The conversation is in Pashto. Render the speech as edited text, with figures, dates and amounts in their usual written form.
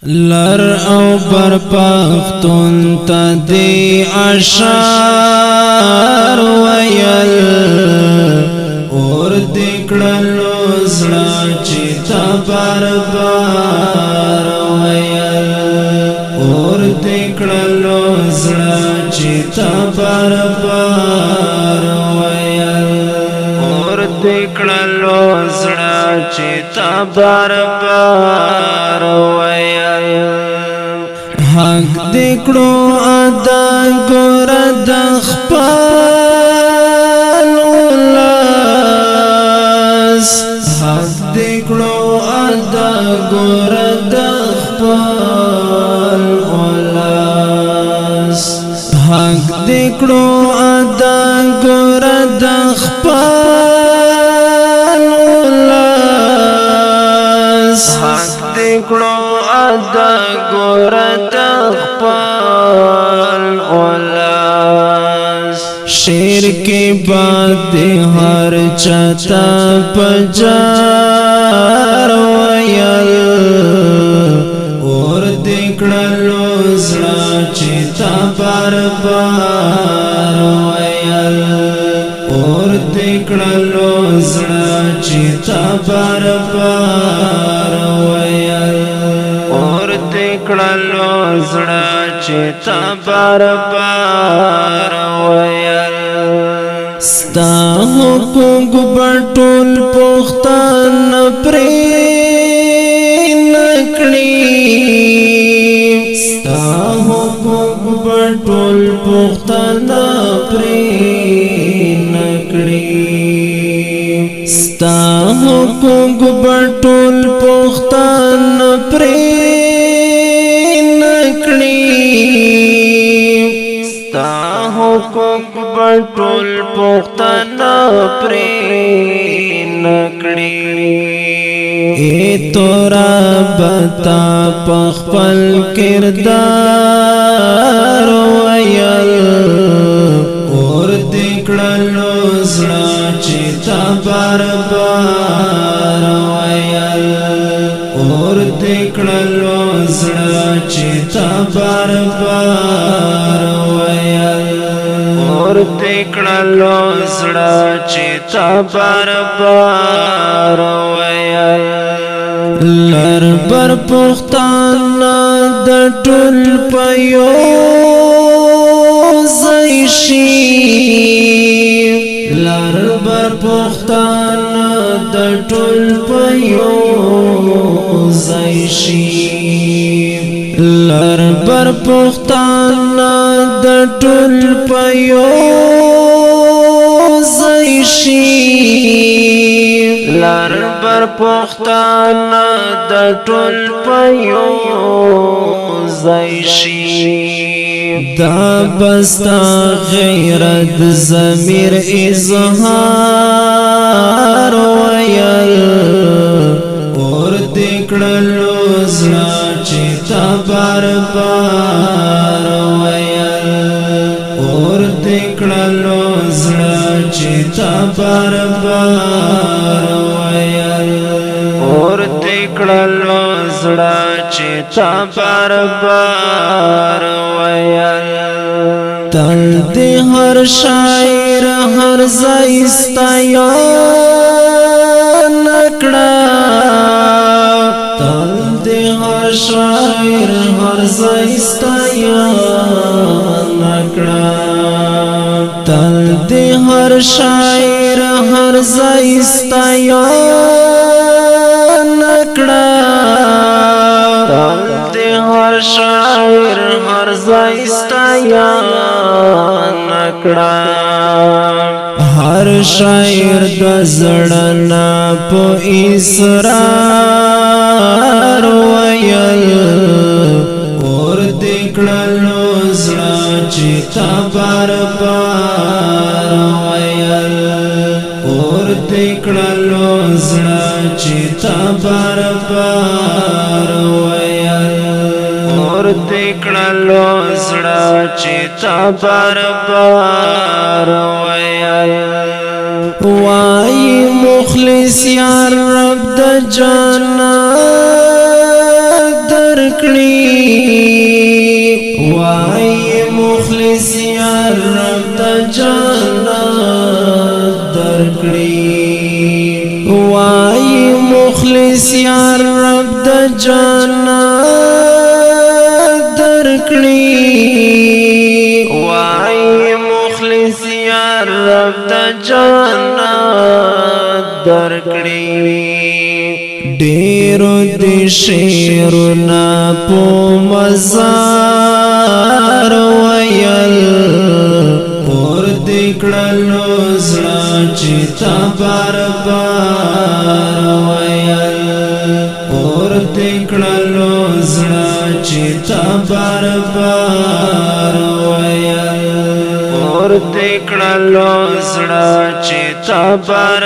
لر او بر پختون تا دی اشار ویل اور دکڑلو زڑا چیتا بار بار ویل اور دکڑلو زڑا چیتا بار بار ویل اور دکڑلو زڑا چیتا بار بار ویل حق دکڑو ادا گور دخپال اولاس حق دکڑو ادا گور دخپال اولاس حق دکڑو ادا گور دخپال اولاس حق دکڑو ادا گور دخپال اولاس شیر کے بعد ہر چاہتا پجار ویل اور دکڑلو زڑا چیتا بار بار ویل اور دکڑلو زڑا چیتا بار بار ویل اور دکڑلو زڑا چیتا بار بار ویل ستا حقوق بٹول پختان پری نکڑی ستا حقوق بٹول پختان پری نکڑی ستا حقوق بٹول پختان پری نکڑی ستا حقوق بٹول پختان پری نکڑی اے تورا بتا پخپل کردار ویل اور دکڑلو زڑا چیتا بار بار ویل اور دکڑلو زڑا چیتا بار بار ویل اور دکڑلو زڑا چیتا بار بار ویل لر بر پختان د ټول پيو زیشی لر بر پختان د ټول پيو زیشی لر بر پختان د ټول پيو زیشی لر بر پختان د ټول پيو زیشی دا بستا غیرت ضمیر اظهار ویل اور دکڑلو زڑا چیتا بار بار ویل اور دکڑلو زڑا چیتا بار بار ویل اور دکڑلو زڑا چیتا بار بار ویل تل دی ہر شاعر ہر زائستایا نکڑا تل دی ہر شاعر ہر زائستایا نکڑا تل دی ہر شاعر ہر زائستایا نکڑا تل دی ہر شاعر ہر زائستایا نکڑا ہر شاعر د زړنا په اسرار ویل اور دکړلو زړه چیتا بار بار ویل اور دکړلو زړه چیتا بار بار ویل اور دکړلو زړه چیتا بار بار ویل وای مخلص یا رب د جنت در درکړي وای مخلص یا رب د جنت درکړي وای مخلص یا رب د جنت درکړي وای مخلص یا رب د جنت درکړي ډیرو د شیرنا په مزار ویل پر دکړلو زړه چې تا بار ویل پر دکړلو زړه چې تا بار ویل پر دکړلو زړه چې تا بار